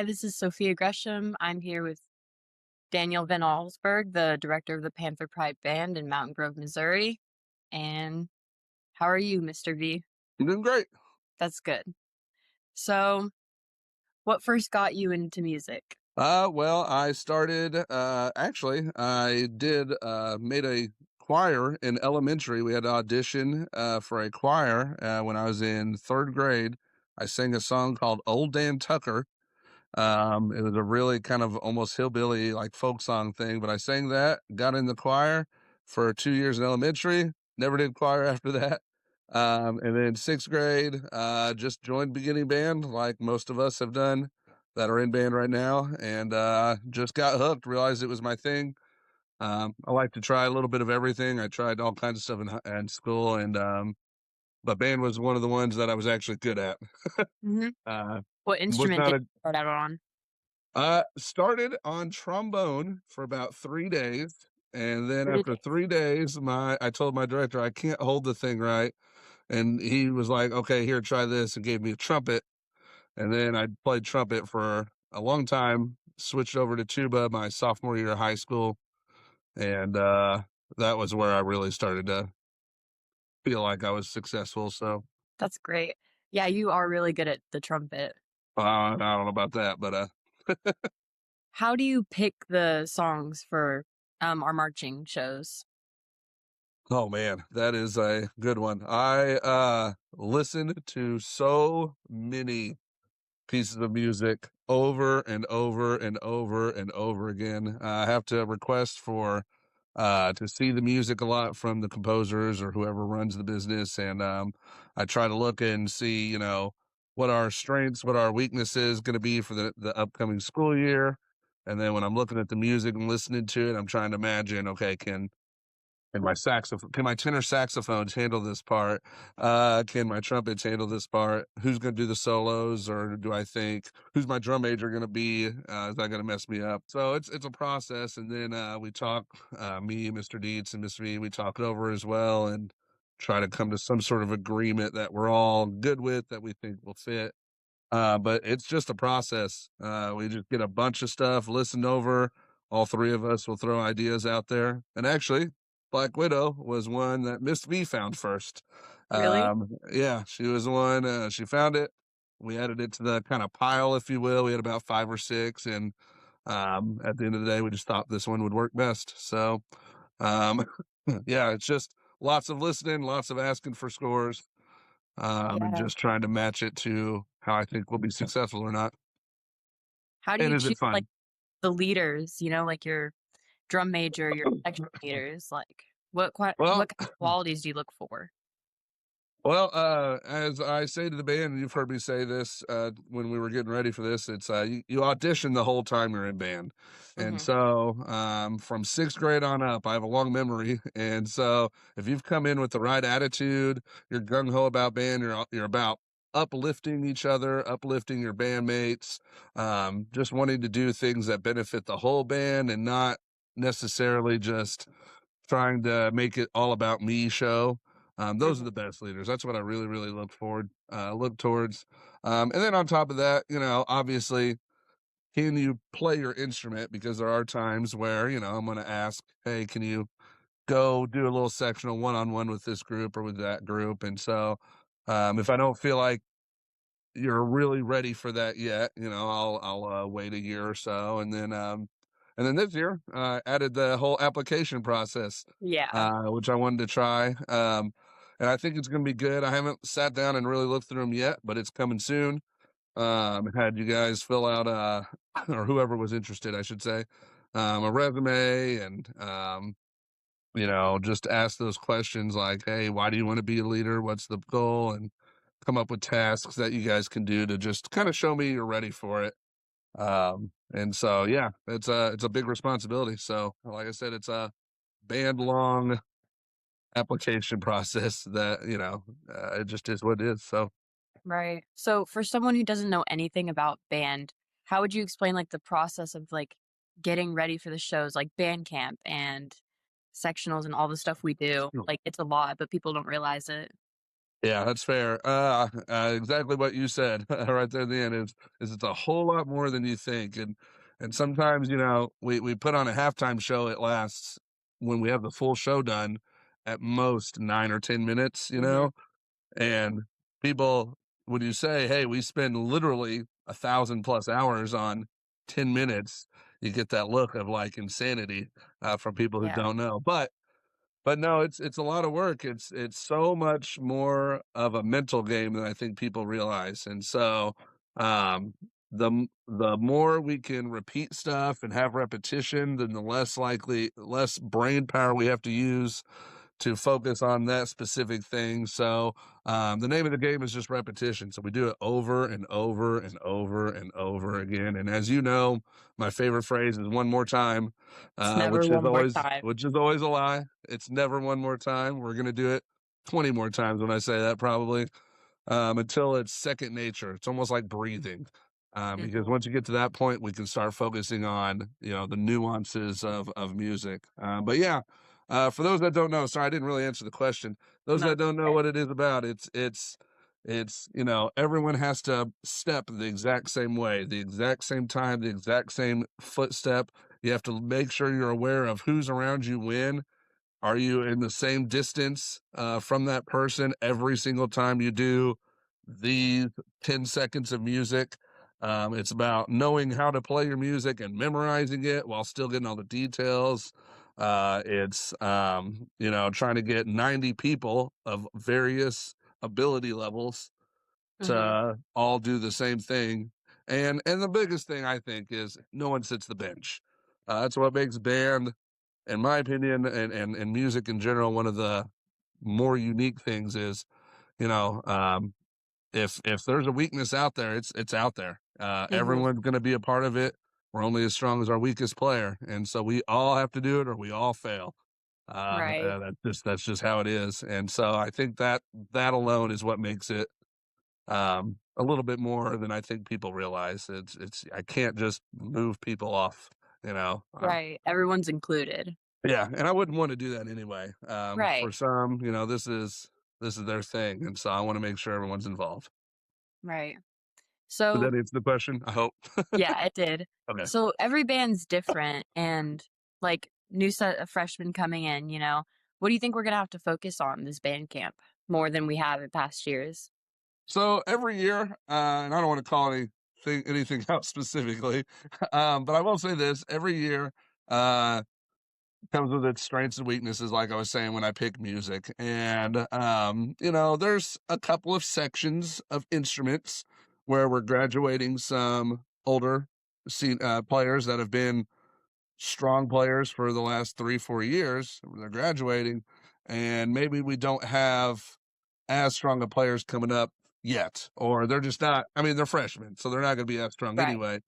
Hi, this is Sophia Gresham. I'm here with Daniel VanAalsberg, the director of the Panther Pride Band in Mountain Grove, Missouri. And how are you, Mr. V? I'm doing great. That's good. So, what first got you into music? Well, I started, actually, I did, made a choir in elementary. We had to audition, for a choir, when I was in third grade. I sang a song called Old Dan Tucker. It was a really kind of almost hillbilly, like folk song thing, but I sang that, got in the choir for 2 years in elementary, never did choir after that. And then sixth grade, just joined beginning band like most of us have done that are in band right now, and just got hooked, realized it was my thing. I like to try a little bit of everything. I tried all kinds of stuff in school, and but band was one of the ones that I was actually good at. Hmm. Uh, What was instrument not did a you start out on? Started on trombone for about 3 days, and then Three after days. 3 days, my I told my director, "I can't hold the thing right," and he was like, "Okay, here, try this," and gave me a trumpet, and then I played trumpet for a long time, switched over to tuba my sophomore year of high school, and, that was where I really started to feel like I was successful, so, That's great. Yeah, you are really good at the trumpet. I don't know about that, but, How do you pick the songs for our marching shows? oh man, that is a good one. I listened to so many pieces of music over and over and over and over again. I have to request for to see the music a lot from the composers or whoever runs the business, and I try to look and see, what our strengths, what our weaknesses going to be for the upcoming school year. And then when I'm looking at the music and listening to it, I'm trying to imagine, okay, can my tenor saxophones handle this part? Can my trumpets handle this part? Who's going to do the solos, or do I think who's my drum major going to be? Is that going to mess me up? So it's a process, and then we talk. Me, Mr. Dietz, and Miss V, we talk it over as well, and try to come to some sort of agreement that we're all good with, that we think will fit. But it's just a process. We just get a bunch of stuff listened over. All three of us will throw ideas out there. And actually, Black Widow was one that Miss V found first. Really? Yeah, she was the one. She found it. We added it to the kind of pile, if you will. We had about five or six, and at the end of the day, we just thought this one would work best. So, um, yeah, it's just lots of listening, lots of asking for scores, and Yeah. just trying to match it to how I think we'll be successful or not. How do And you is choose it like fun? the leaders, like your drum major, your section leaders, like Well, what kind of qualities do you look for? well, as I say to the band, and you've heard me say this when we were getting ready for this, it's you audition the whole time you're in band, and Mhm. so from sixth grade on up, I have a long memory, and so if you've come in with the right attitude, you're gung ho about band, you're about uplifting each other, uplifting your bandmates, just wanting to do things that benefit the whole band and not necessarily just trying to make it all about me show. Those are Mhm. the best leaders. That's what I really, really look towards. And then on top of that, obviously, can you play your instrument? Because there are times where, I'm going to ask, hey, can you go do a little sectional one-on-one with this group or with that group? And so, if I don't feel like you're really ready for that yet, I'll wait a year or so, and then this year, added the whole application process, Yeah. which I wanted to try, and I think it's gonna be good. I haven't sat down and really looked through them yet, but it's coming soon. Had you guys fill out, or whoever was interested, I should say, a resume and, just ask those questions like, "Hey, why do you wanna be a leader? What's the goal?" And come up with tasks that you guys can do to just kinda show me you're ready for it. And so, yeah, it's a big responsibility. So, like I said, it's a band long application process that, it just is what it is. So, Right. So for someone who doesn't know anything about band, how would you explain like the process of like getting ready for the shows like band camp and sectionals and all the stuff we do? Like it's a lot, but people don't realize it. Yeah, that's fair. Exactly what you said right there at the end is it's a whole lot more than you think, and sometimes we put on a halftime show. It lasts when we have the full show done at most 9 or 10 minutes, Hmm. and people when you say, "Hey, we spend literally 1,000 plus hours on 10 minutes," you get that look of like insanity from people who Yeah. don't know, but no, it's a lot of work. It's so much more of a mental game than I think people realize. And so, um, the more we can repeat stuff and have repetition, then the less brain power we have to use to focus on that specific thing. So, the name of the game is just repetition. So we do it over and over and over and over again. And as you know, my favorite phrase is "one more time," It's never which is one more always time. a lie. It's never one more time. We're gonna do it 20 more times when I say that, probably until it's second nature. It's almost like breathing. Because Hmm. once you get to that point, we can start focusing on the nuances of music. But yeah, for those that don't know, sorry I didn't really answer the question. Those No, that it's don't know okay. what it is about, it's everyone has to step the exact same way, the exact same time, the exact same footstep. You have to make sure you're aware of who's around you when. Are you in the same distance from that person every single time you do these 10 seconds of music? It's about knowing how to play your music and memorizing it while still getting all the details. It's trying to get 90 people of various ability levels Hmm. to all do the same thing. And the biggest thing I think is no one sits the bench. That's what makes band, in my opinion, and music in general, one of the more unique things is, you know, um, if there's a weakness out there, it's out there. Hmm. Everyone's going to be a part of it. We're only as strong as our weakest player, and so we all have to do it, or we all fail. Right. That's just how it is. And so I think that alone is what makes it a little bit more than I think people realize. It's I can't just move people off. You know, Right. Everyone's included. Yeah, and I wouldn't wanna do that anyway. For Right. some, this is their thing, and so I wanna make sure everyone's involved. Right. Did So that answer the question? I hope. yeah, it did. Okay. So every band's different and like new set of freshmen coming in, what do you think we're gonna have to focus on this band camp more than we have in past years? So every year, and I don't wanna call anything out specifically, but I will say this, every year, uh comes with its strengths and weaknesses, like I was saying when I pick music. And there's a couple of sections of instruments where we're graduating some older players that have been strong players for the last 3 4 years. They're graduating, and maybe we don't have as strong of players coming up yet, or they're just not. I mean, they're freshmen, so they're not going to be as strong Right. anyway.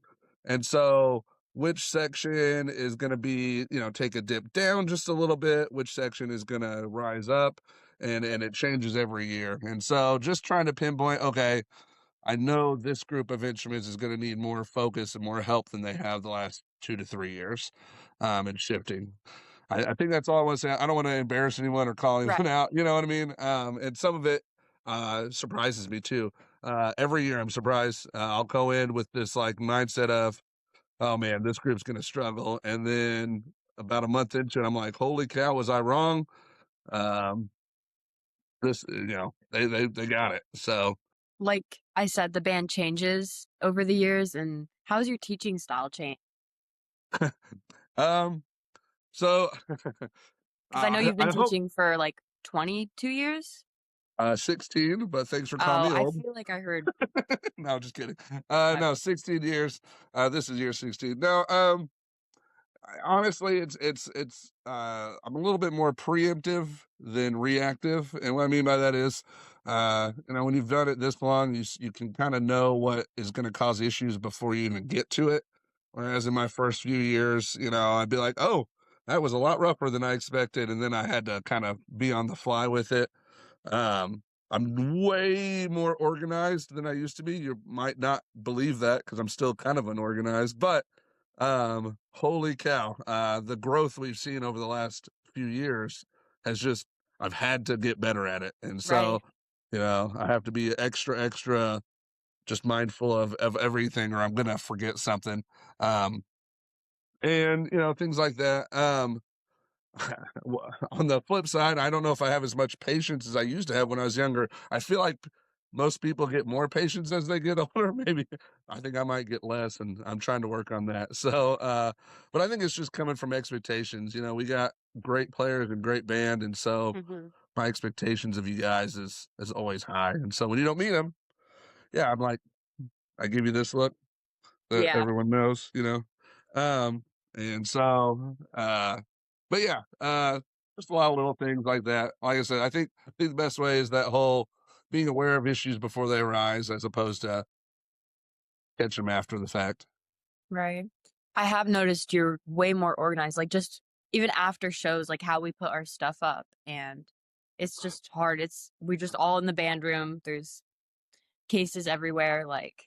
And so, which section is going to be, take a dip down just a little bit? Which section is going to rise up? And it changes every year. And so, just trying to pinpoint, okay, I know this group of instruments is going to need more focus and more help than they have the last 2 to 3 years, and shifting. I think that's all I want to say. I don't want to embarrass anyone or call anyone Right. out. You know what I mean? And some of it surprises me too. Every year, I'm surprised. I'll go in with this like mindset of, "Oh man, this group's going to struggle," and then about a month into it, I'm like, "Holy cow, was I wrong?" Um, they got it. So Like I said, the band changes over the years, and how's your teaching style changed? um, so 'Cause I know you've been I hope teaching for, like, 22 years? 16, but thanks for calling Oh, me I old. feel like I heard No, just kidding. my No, 16 years. This is year 16. No, honestly, I'm a little bit more preemptive than reactive, and what I mean by that is, when you've done it this long, you can kind of know what is going to cause issues before you even get to it. Whereas in my first few years, I'd be like, "Oh, that was a lot rougher than I expected," and then I had to kind of be on the fly with it. Um, I'm way more organized than I used to be. You might not believe that because I'm still kind of unorganized, but holy cow, the growth we've seen over the last few years has just I've had to get better at it. And so, right. I have to be extra, extra just mindful of everything or I'm gonna forget something. Um, and things like that. On the flip side, I don't know if I have as much patience as I used to have when I was younger. I feel like most people get more patience as they get older. Maybe I think I might get less, and I'm trying to work on that. So, but I think it's just coming from expectations. We got great players and great band, and so Hmm. my expectations of you guys is always high. And so when you don't meet them, yeah, I'm like, I give you this look that Yeah, everyone knows, Um, and so, but yeah, just a lot of little things like that. Like I said, I think the best way is that whole being aware of issues before they arise as opposed to catch them after the fact. right. I have noticed you're way more organized, like just even after shows, like how we put our stuff up. And it's just hard. We just all in the band room. There's cases everywhere. Like,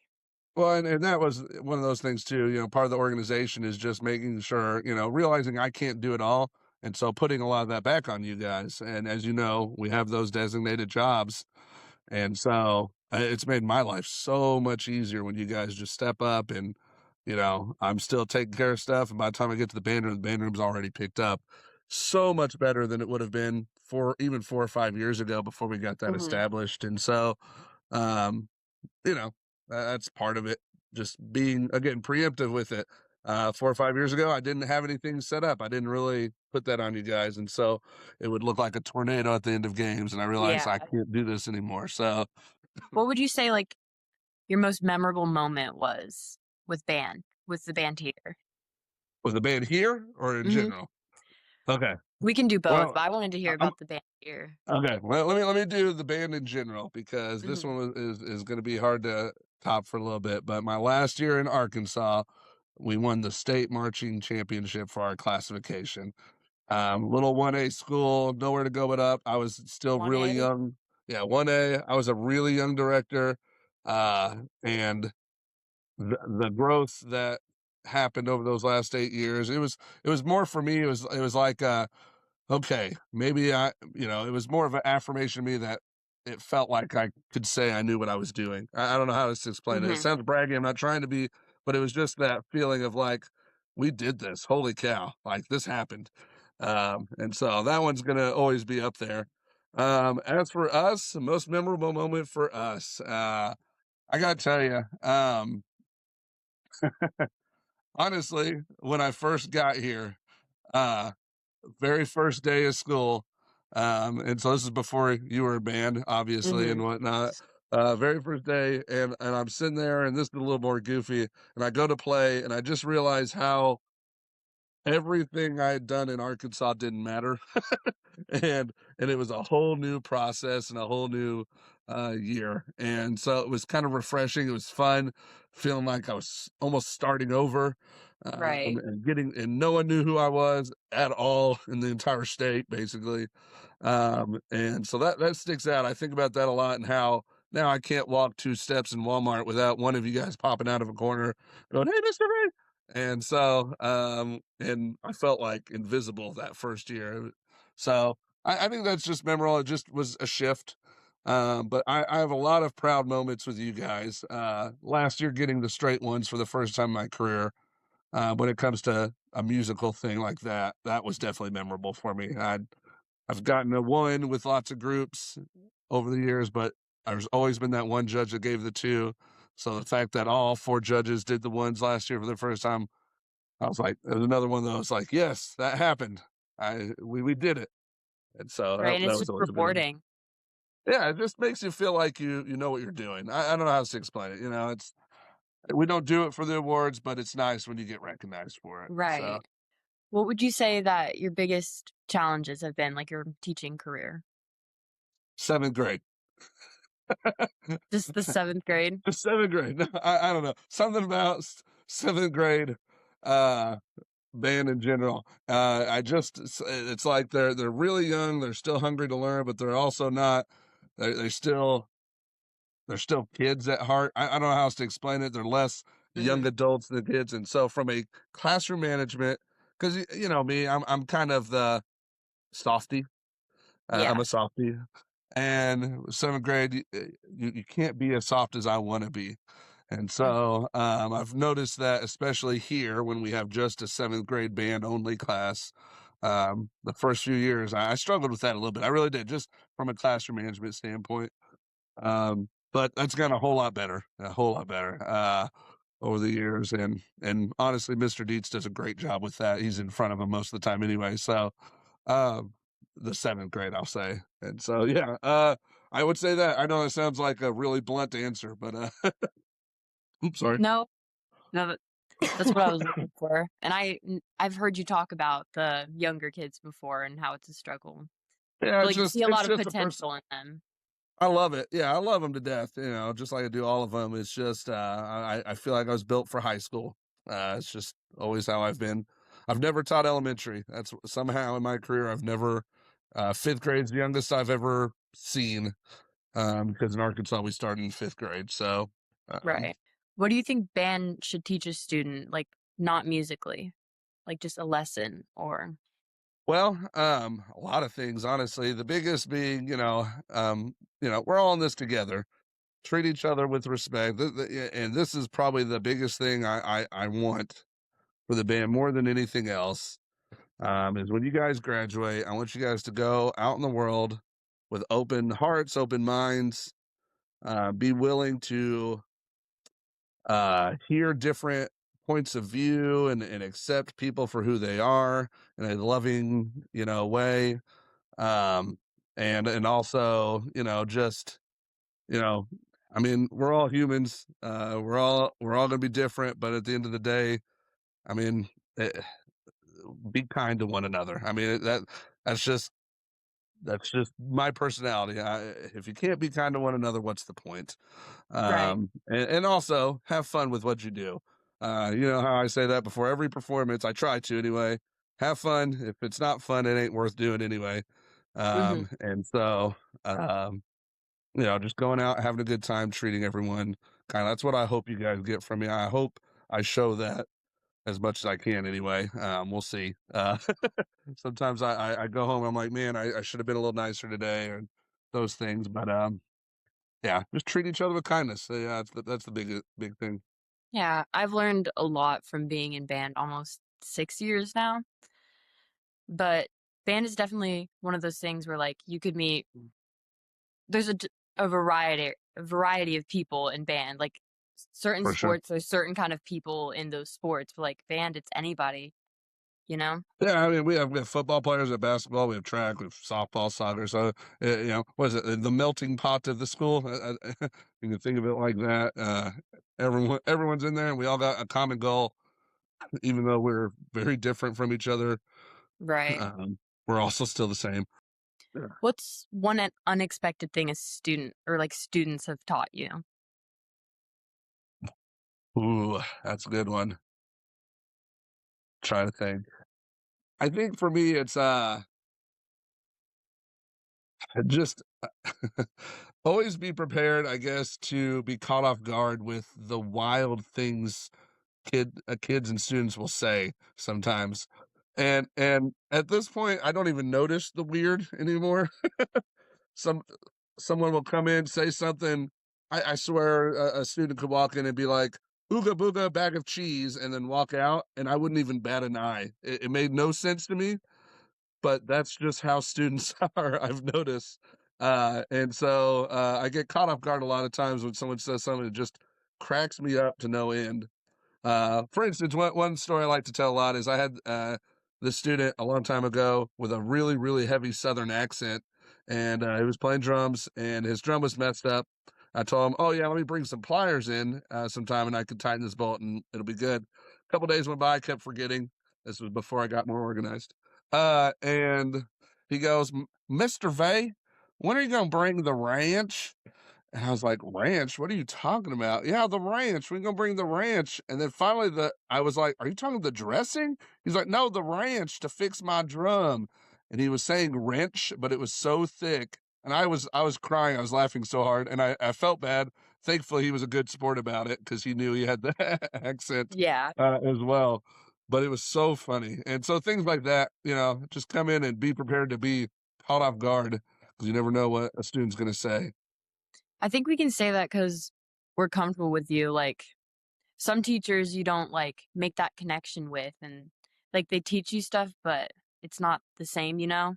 Well, and that was one of those things too. Part of the organization is just making sure, realizing I can't do it all. And so putting a lot of that back on you guys. And as you know, we have those designated jobs. And so, it's made my life so much easier when you guys just step up and, I'm still taking care of stuff. And by the time I get to the band room's already picked up. So much better than it would have been even 4 or 5 years ago before we got that hmm, established. And so, um, that's part of it. Just being again preemptive with it. 4 or 5 years ago, I didn't have anything set up. I didn't really put that on you guys, and so it would look like a tornado at the end of games. And I realized yeah. I can't do this anymore. So, What would you say, like, your most memorable moment was with the band here? was the band here or in Hmm. general? Okay. We can do both, Well, but I wanted to hear I'm about the band here. okay. Well, let me do the band in general because this Hmm. one is going to be hard to top for a little bit. But my last year in Arkansas, we won the state marching championship for our classification. Little 1A school, nowhere to go but up. I was still One really A. young. Yeah, 1A. I was a really young director. And the growth that happened over those last 8 years, it was more for me. It was like okay, maybe it was more of an affirmation to me that it felt like I could say I knew what I was doing. I don't know how else to explain it. It Hmm. sounds braggy. I'm not trying to be, but it was just that feeling of like, we did this. Holy cow. Like this happened. And so that one's going to always be up there. As for us, the most memorable moment for us, I got to tell you, honestly, when I first got here, uh, very first day of school. And so this is before you were a band, obviously, and Hmm. whatnot. Very first day, and I'm sitting there, and this is a little more goofy. And I go to play, and I just realize how everything I had done in Arkansas didn't matter. And it was a whole new process and a whole new year. And so it was kind of refreshing. It was fun, feeling like I was almost starting over. Right. And no one knew who I was at all in the entire state, basically. And so that sticks out. I think about that a lot and how now I can't walk 2 steps in Walmart without one of you guys popping out of a corner going, "Hey, Mr. Ray." And so, and I felt like invisible that first year. So I think that's just memorable. It just was a shift. But I have a lot of proud moments with you guys. Last year, getting the straight ones for the first time in my career. When it comes to a musical thing like that, that was definitely memorable for me. I've gotten a one with lots of groups over the years, but there's always been that one judge that gave the two. So the fact that all four judges did the ones last year for the first time, I was like, there's another one that was like, yes, that happened. We did it. And so Right. that, And that it's was just always a big one. rewarding. Yeah, it just makes you feel like you know what you're doing. I don't know how to explain it. It's we don't do it for the awards, but it's nice when you get recognized for it. So Right. What would you say that your biggest challenges have been, like your teaching career? 7th grade. Just the seventh grade? Just 7th grade. No, I don't know. Something about 7th grade uh band in general. It's like they're really young, they're still hungry to learn, but they're also not. They still they're still kids at heart. I don't know how else to explain it. They're less young Hmm. adults than kids. And so from a classroom management, because you know me, I'm kind of the softy. I'm Yeah. a softy. And 7th grade, you can't be as soft as I wanna be. And Mm. so, I've noticed that especially here when we have just a 7th grade band only class, the first few years, I struggled with that a little bit. I really did, just from a classroom management standpoint. But that's gotten a whole lot better, over the years, and honestly, Mr. Dietz does a great job with that. He's in front of him most of the time anyway, so, um, the 7th grade, I'll say. And so, yeah, I would say that. I know it sounds like a really blunt answer, but, oops, sorry. No, no, that's what I was looking for, and I've heard you talk about the younger kids before and how it's a struggle. Yeah, Feel like you see a it's lot of just a person. potential in them. I love it. Yeah, I love them to death, just like I do all of them. It's just, I feel like I was built for high school. It's just always how I've been. I've never taught elementary. That's somehow in my career, I've never 5th grade's the youngest I've ever seen, because in Arkansas, we started in 5th grade. So, um, Right. What do you think band should teach a student, like, not musically? Like, just a lesson or well, a lot of things, honestly. The biggest being, we're all in this together. Treat each other with respect. Yeah, and this is probably the biggest thing I want for the band more than anything else, is when you guys graduate, I want you guys to go out in the world with open hearts, open minds, be willing to hear different points of view and accept people for who they are in a loving, way. Um, and also, just, you know, I mean, we're all humans. We're all gonna be different, but at the end of the day, I mean, eh, be kind to one another. I mean, that's just that's just my personality. If you can't be kind to one another, what's the point? right. And also have fun with what you do. You know how I say that before every performance. I try to anyway. Have fun. If it's not fun, it ain't worth doing anyway. Mhm. And so, um, just going out, having a good time, treating everyone kind of. That's what I hope you guys get from me. I hope I show that as much as I can anyway. We'll see. Sometimes I go home, I'm like, man, I should have been a little nicer today, or those things. But yeah, just treat each other with kindness. So, yeah, that's the big thing Yeah, I've learned a lot from being in band almost 6 years now, but band is definitely one of those things where, like, you could meet there's a variety of people in band, like, certain for sure. sports, there's certain kind of people in those sports, but, like, band, it's anybody, you know? Yeah, I mean, we have football players, we have basketball, we have track, we have softball, soccer. So, what is it? The melting pot of the school. You can think of it like that. Everyone's in there, and we all got a common goal, even though we're very different from each other. Right. Um, we're also still the same. Yeah. What's one unexpected thing a student or, like, students have taught you? Ooh, that's a good one. Try to think. I think for me, it's just always be prepared, I guess, to be caught off guard with the wild things kids and students will say sometimes. And at this point, I don't even notice the weird anymore. Some Someone will come in, say something. I swear a student could walk in and be like, "Ooga booga, bag of cheese," and then walk out, and I wouldn't even bat an eye. It made no sense to me, but that's just how students are, I've noticed. And so I get caught off guard a lot of times when someone says something that just cracks me up to no end. For instance, one story I like to tell a lot is I had this student a long time ago with a really, really heavy Southern accent, and he was playing drums, and his drum was messed up. I told him, "Oh yeah, let me bring some pliers in sometime, and I could tighten this bolt, and it'll be good." A couple days went by, I kept forgetting. This was before I got more organized. And he goes, "Mister Vay, when are you gonna bring the ranch?" And I was like, "Ranch? What are you talking about?" "Yeah, the ranch. We're gonna bring the ranch." And then finally I was like, "Are you talking the dressing?" He's like, "No, the ranch to fix my drum." And he was saying wrench, but it was so thick. And I was crying. I was laughing so hard, and I felt bad. Thankfully, he was a good sport about it because he knew he had the accent Yeah. as well. But it was so funny. And so things like that, just come in and be prepared to be caught off guard. 'cause you never know what a student's gonna say. I think we can say that because we're comfortable with you. Like some teachers you don't like make that connection with, and like they teach you stuff, but it's not the same, you know?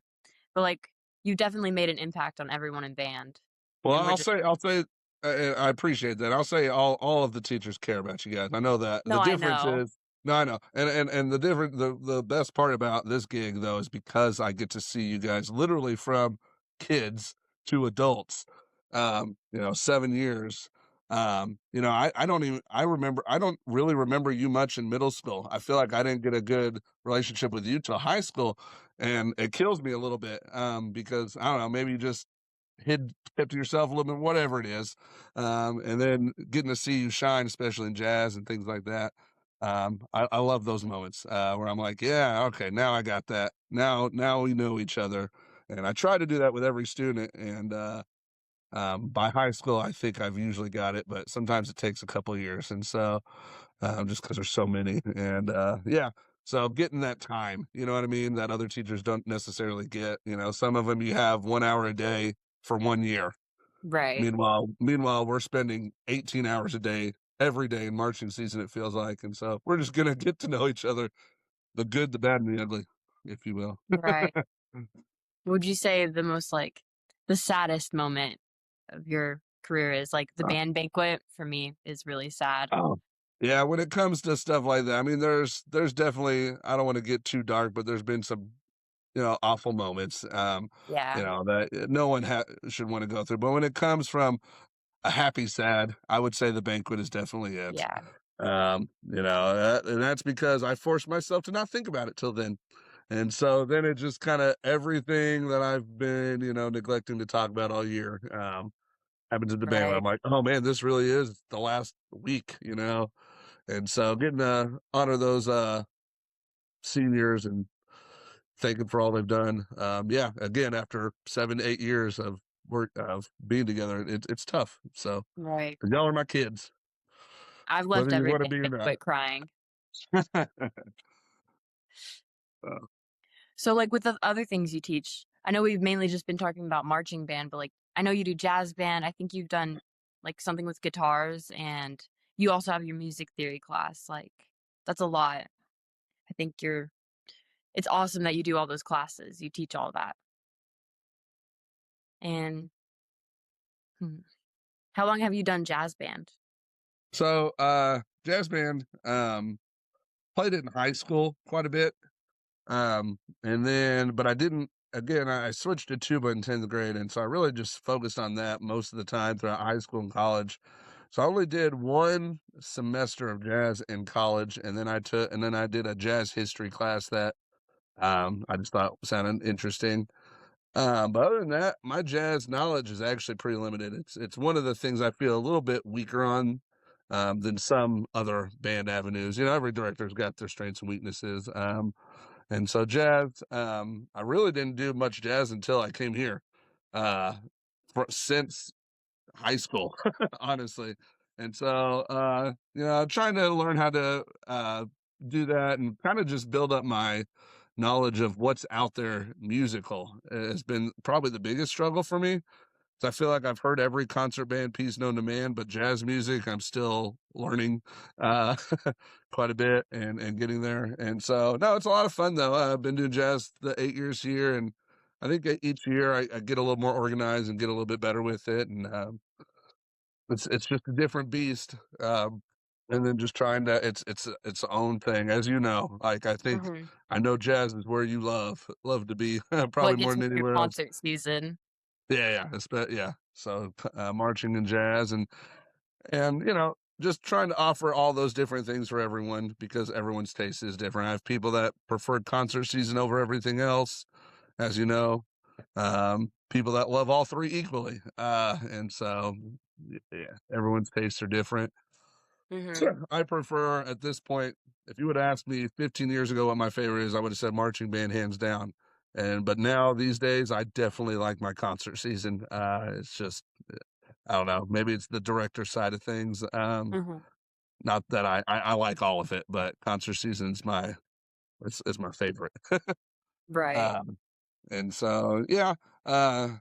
But like you definitely made an impact on everyone in band. Well, And we're just I appreciate that. I'll say all of the teachers care about you guys. I know that. The no, I difference know. is no, I know. And the best part about this gig though is because I get to see you guys literally from kids to adults. 7 years. I don't even I don't really remember you much in middle school. I feel like I didn't get a good relationship with you till high school, and it kills me a little bit because I don't know, maybe you just kept to yourself a little bit, whatever it is. And then getting to see you shine, especially in jazz and things like that. I love those moments where I'm like, yeah, okay, now I got that. Now we know each other, and I try to do that with every student. And by high school, I think I've usually got it, but sometimes it takes a couple of years, and so just because there's so many, and yeah. So getting that time, you know what I mean, that other teachers don't necessarily get. Some of them you have 1 hour a day for 1 year. Right. Meanwhile, we're spending 18 hours a day every day in marching season, it feels like. And so we're just gonna get to know each other, the good, the bad, and the ugly, if you will. Right. Would you say the most like the saddest moment of your career is like the Uh, band banquet for me is really sad. oh. Yeah, when it comes to stuff like that, I mean, there's definitely I don't want to get too dark, but there's been some awful moments, Yeah. that no one should want to go through. But when it comes from a happy sad, I would say the banquet is definitely it. Yeah. And that's because I forced myself to not think about it till then. And so then it just kind of everything that I've been, neglecting to talk about all year, happens at the band. I'm Right. like, oh man, this really is the last week. And so getting to honor those seniors and thank them for all they've done. Yeah, again, after 7 to 8 years of work of being together, it's tough. So Right. 'cause y'all are my kids, I've whether left you every want to band be or not. banquet crying. Uh, So like with the other things you teach, I know we've mainly just been talking about marching band, but like I know you do jazz band. I think you've done like something with guitars and you also have your music theory class. Like that's a lot. I think it's awesome that you do all those classes. You teach all that. And hmm, how long have you done jazz band? so jazz band, played it in high school quite a bit. And then, but I didn't. Again, I switched to tuba in 10th grade, and so I really just focused on that most of the time throughout high school and college. So I only did one semester of jazz in college, and then I did a jazz history class that I just thought sounded interesting. But other than that, my jazz knowledge is actually pretty limited. It's one of the things I feel a little bit weaker on than some other band avenues. Every director's got their strengths and weaknesses. And so jazz, I really didn't do much jazz until I came here. Uh, since high school, honestly. And so, I'm trying to learn how to do that and kind of just build up my knowledge of what's out there musical has been probably the biggest struggle for me. So I feel like I've heard every concert band piece known to man, but jazz music, I'm still learning uh, quite a bit and getting there. And so, no, it's a lot of fun though. I've been doing jazz the 8 years here, and I think each year I get a little more organized and get a little bit better with it. And it's just a different beast, and then just trying to it's its own thing, as you know. Like, Hmm. I know jazz is where you love to be, probably Like more it's than your anywhere else. concert season. Yeah, yeah, yeah. So, marching and jazz and, just trying to offer all those different things for everyone because everyone's taste is different. I have people that prefer concert season over everything else, as you know. People that love all three equally, and so, yeah, everyone's tastes are different. Hmm. Sure. I prefer at this point, if you would ask me 15 years ago what my favorite is, I would have said marching band hands down. But now these days, I definitely like my concert season. It's just, I don't know, maybe it's the director side of things. Hmm. Not that I like all of it, but concert season's it's my favorite. Right. Um, and so, yeah, Uh,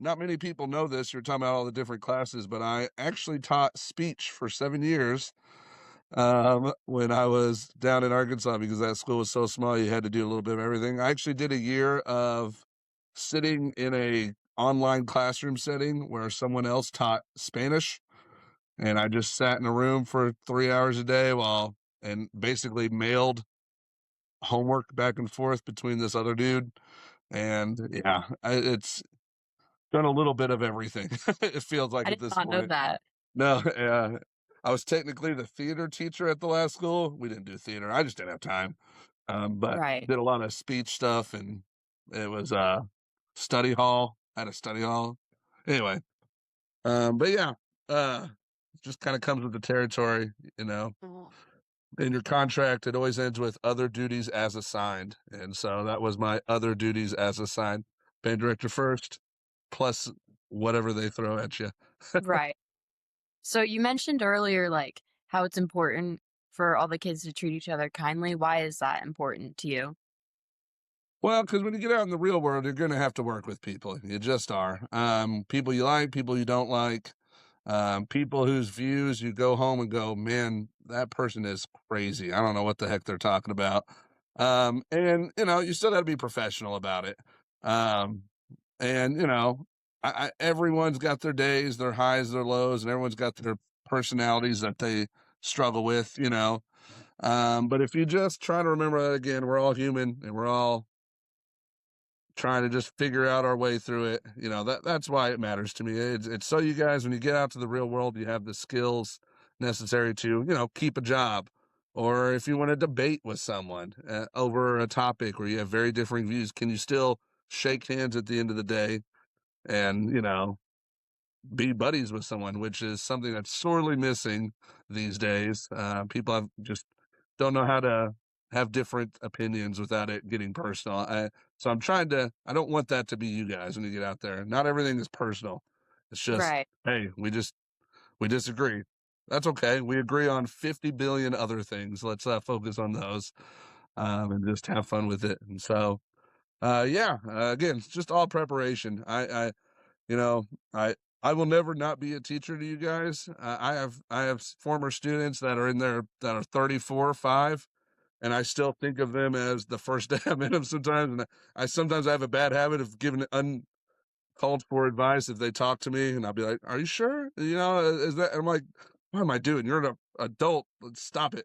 not many people know this. You're talking about all the different classes, but I actually taught speech for 7 years when I was down in Arkansas because that school was so small. You had to do a little bit of everything. I actually did a year of sitting in a online classroom setting where someone else taught Spanish, and I just sat in a room for 3 hours a day and basically mailed homework back and forth between this other dude. And yeah, it's done a little bit of everything. It feels like I at did this not know point. that. No, yeah. I was technically the theater teacher at the last school. We didn't do theater. I just didn't have time. But Right. did a lot of speech stuff, and it was study hall. I had a study hall. Anyway, but yeah, uh just kind of comes with the territory, you know. Oh. In your contract, it always ends with other duties as assigned. And so that was my other duties as assigned. Band director first, plus whatever they throw at you. Right. So you mentioned earlier, like, how it's important for all the kids to treat each other kindly. Why is that important to you? Well, because when you get out in the real world, you're going to have to work with people. You just are. People you like, people you don't like, people whose views you go home and go, man, that person is crazy. I don't know what the heck they're talking about. And you still got to be professional about it. Um, and everyone's got their days, their highs, their lows, and everyone's got their personalities that they struggle with. But if you just try to remember that again, we're all human and we're all trying to just figure out our way through it. That's why it matters to me. It's so you guys, when you get out to the real world, you have the skills necessary to, keep a job. Or if you want to debate with someone over a topic where you have very differing views, can you still shake hands at the end of the day and, be buddies with someone, which is something that's sorely missing these days. People just don't know how to have different opinions without it getting personal. So I'm trying to. I don't want that to be you guys when you get out there. Not everything is personal. It's just, Right. hey, we disagree. That's okay. We agree on 50 billion other things. Let's focus on those and just have fun with it. And so, yeah, again, it's just all preparation. you know, I I will never not be a teacher to you guys. I have former students that are 34, 5, and I still think of them as the first day I met them sometimes. And I sometimes I have a bad habit of giving uncalled for advice if they talk to me, and I'll be like, "Are you sure?" Is that? I'm like, "What am I doing? You're an adult. Let's stop it,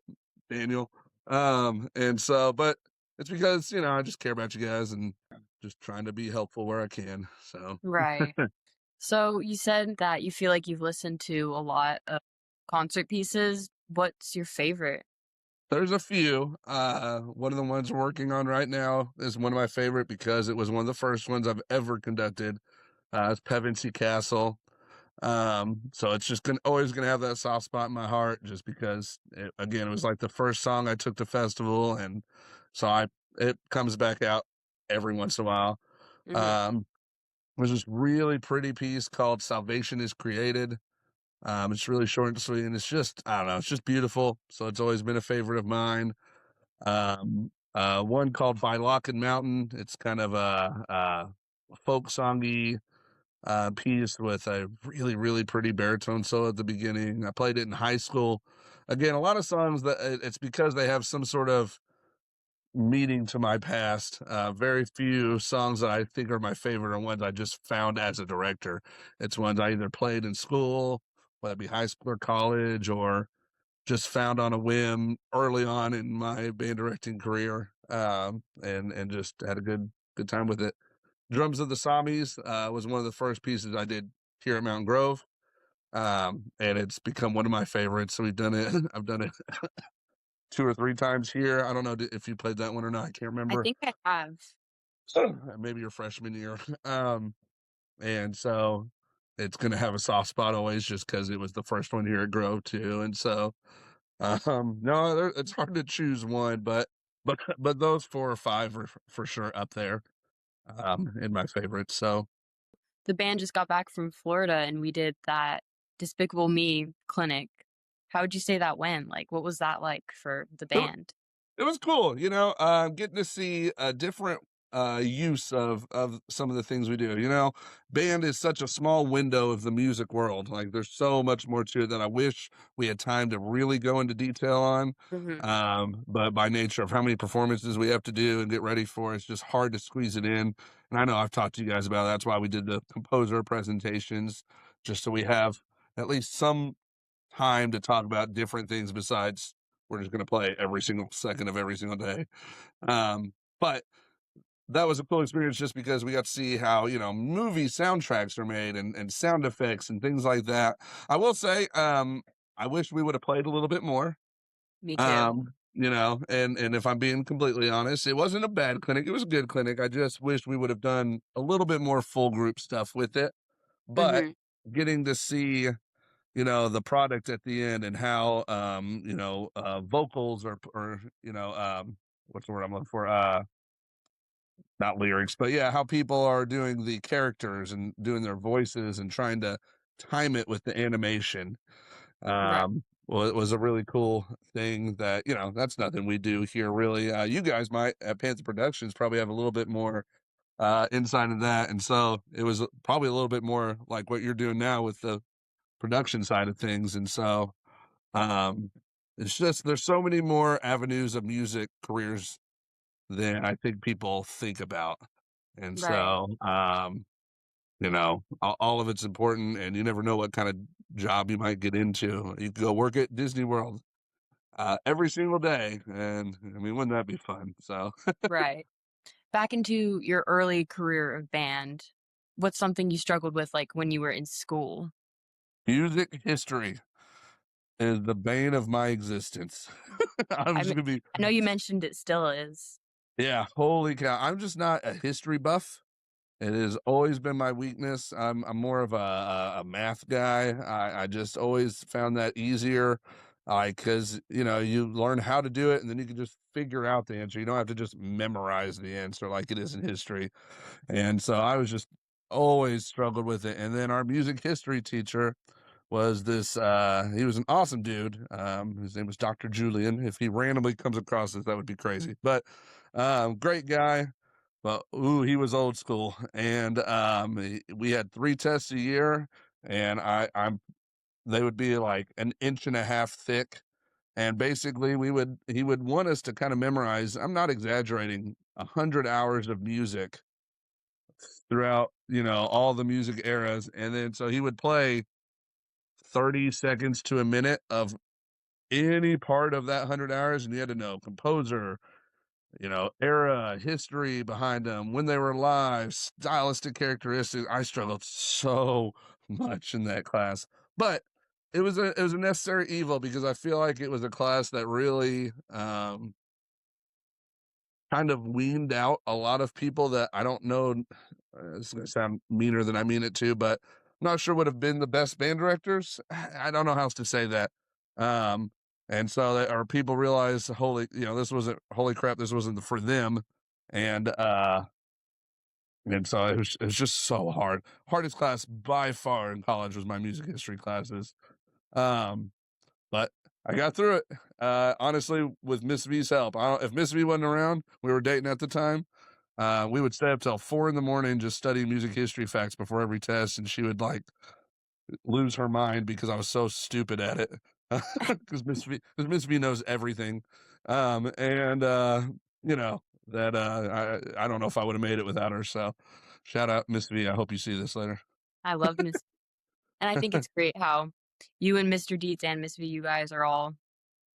Daniel." And so, but it's because I just care about you guys and just trying to be helpful where I can. So. Right. So you said that you feel like you've listened to a lot of concert pieces. What's your favorite? There's a few. One of the ones we're working on right now is one of my favorite because it was one of the first ones I've ever conducted. It's Pevensey Castle. So it's just always gonna have that soft spot in my heart, just because again, it was like the first song I took to festival, and so it comes back out every once in a while. Hmm. Um, there's this really pretty piece called "Salvation is Created." It's really short and sweet, and it's just I don't know, it's just beautiful. So it's always been a favorite of mine. One called By Lock and Mountain. It's kind of a folk songy piece with a really, really pretty baritone solo at the beginning. I played it in high school. Again, a lot of songs that it's because they have some sort of meaning to my past. Very few songs that I think are my favorite are ones I just found as a director. It's ones I either played in school, whether it be high school or college, or just found on a whim early on in my band directing career, and just had a good time with it. Drums of the Samis was one of the first pieces I did here at Mountain Grove, and it's become one of my favorites. So we've done it. I've done it 2 or 3 times here. I don't know if you played that one or not. I can't I remember. think I have. Maybe your freshman year. And so it's going to have a soft spot always, just because it was the first one here at Grove too. And so no, it's hard to choose one, but those 4 or 5 are for sure up there, in my favorites. So The band just got back from Florida and we did that Despicable Me clinic. How would you say that went? Like, what was that like for the it, band? it was cool, getting to see a different use of some of the things we do. You know, band is such a small window of the music world. Like, there's so much more to it that I wish we had time to really go into detail on. Hmm. But by nature of how many performances we have to do and get ready for, it's just hard to squeeze it in. And I know I've talked to you guys about it. That's why we did the composer presentations, just so we have at least some time to talk about different things besides we're just going to play every single second of every single day. But that was a cool experience just because we got to see how, you know, movie soundtracks are made and sound effects and things like that. I will say, I wish we would have played a little bit more. Me too. You know, and if I'm being completely honest, it wasn't a bad clinic. It was a good clinic. I just wish we would have done a little bit more full group stuff with it. But Hmm. getting to see, you know, the product at the end and how, you know, vocals or, you know, what's the word I'm looking for? Not lyrics, but yeah, how people are doing the characters and doing their voices and trying to time it with the animation. Right. Well, it was a really cool thing that, you know, that's nothing we do here really. You guys might at Panther Productions probably have a little bit more insight of that. And so it was probably a little bit more like what you're doing now with the production side of things. And so um it's just there's so many more avenues of music careers than I think people think about. And Right. so, you know, all of it's important, and you never know what kind of job you might get into. You could go work at Disney World every single day, and I mean, wouldn't that be fun? So, Right. Back into your early career of band, what's something you struggled with, like, when you were in school? music history is the bane of my existence. I'm I just mean, gonna be, I know you mentioned it still is. yeah, holy cow! I'm just not a history buff. It has always been my weakness. I'm more of a math guy. I just always found that easier, because you know you learn how to do it, and then you can just figure out the answer. You don't have to just memorize the answer like it is in history. And so I was just always struggled with it. And then our music history teacher was this he was an awesome dude. His name was Dr. Julian. If he randomly comes across this, that would be crazy. But great guy. But ooh, he was old school. And we had 3 tests a year, and I'm they would be like an inch and a half thick. And basically he would want us to kind of memorize, I'm not exaggerating, 100 hours of music throughout, you know, all the music eras. And then so he would play 30 seconds to a minute of any part of that 100 hours, and you had to know composer, you know, era, history behind them, when they were live, stylistic characteristics. I struggled so much in that class, but it was a necessary evil because I feel like it was a class that really kind of weaned out a lot of people that I don't know. It's going to sound meaner than I mean it to, but I'm not sure would have been the best band directors. I don't know how else to say that. Um, and so that our people realize, holy, you know, this wasn't holy crap. This wasn't for them. And, uh, and so it was just so hard. Hardest class by far in college was my music history classes. Um, but I got through it. Honestly, with Miss V's help. If Miss V wasn't around, we were dating at the time. We would stay up till 4 in the morning just studying music history facts before every test, and she would like lose her mind because I was so stupid at it. Because Miss V knows everything, and you know that I don't know if I would have made it without her. So, shout out Miss V. I hope you see this later. I love Miss, and I think it's great how you and Mr. Dietz and Miss V, you guys are all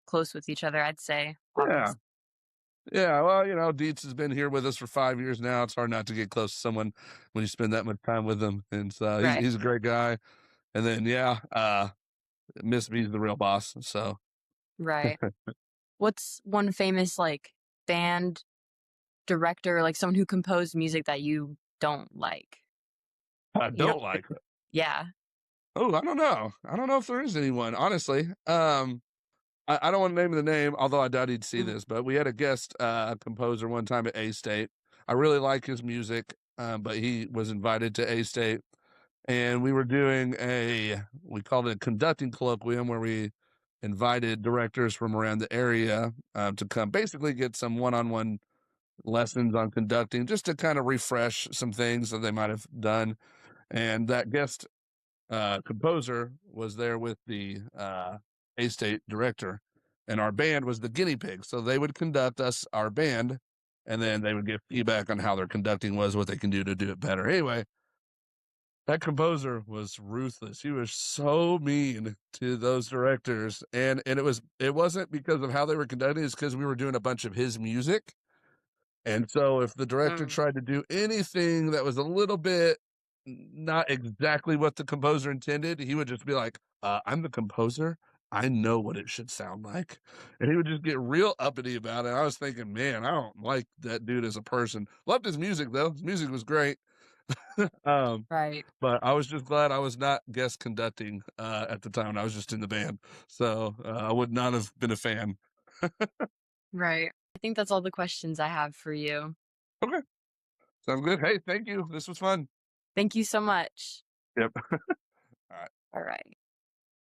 close with each other, I'd say, Yeah, obvious. yeah. Well, you know, Dietz has been here with us for 5 years now. It's hard not to get close to someone when you spend that much time with them, and so Right. he's a great guy. And then yeah, Miss V's the real boss. So Right. What's one famous, like, band director, like, someone who composed music that you don't like? I You know. don't like. Yeah. Oh, I don't know. I don't know if there is anyone, honestly. I don't want to name the name, although I doubt he'd see Mhm. this, but we had a guest composer one time at A State. I really like his music, but he was invited to A State, and we were doing we called it a conducting colloquium where we invited directors from around the area to come basically get some one on one lessons on conducting just to kind of refresh some things that they might have done. And that guest composer was there with the A State director, and our band was the guinea pig. So they would conduct us, our band, and then they would give feedback on how their conducting was, what they can do to do it better. Anyway, that composer was ruthless. He was so mean to those directors, and it wasn't because of how they were conducting, it's because we were doing a bunch of his music. And so if the director Mm, tried to do anything that was a little bit not exactly what the composer intended, he would just be like, I'm the composer. I know what it should sound like. And he would just get real uppity about it. I was thinking, man, I don't like that dude as a person. Loved his music though. His music was great. um, right. but I was just glad I was not guest conducting at the time. I was just in the band. So I would not have been a fan. Right. I think that's all the questions I have for you. Okay. Sounds good. Hey, thank you. This was fun. Thank you so much. Yep. All right. All right.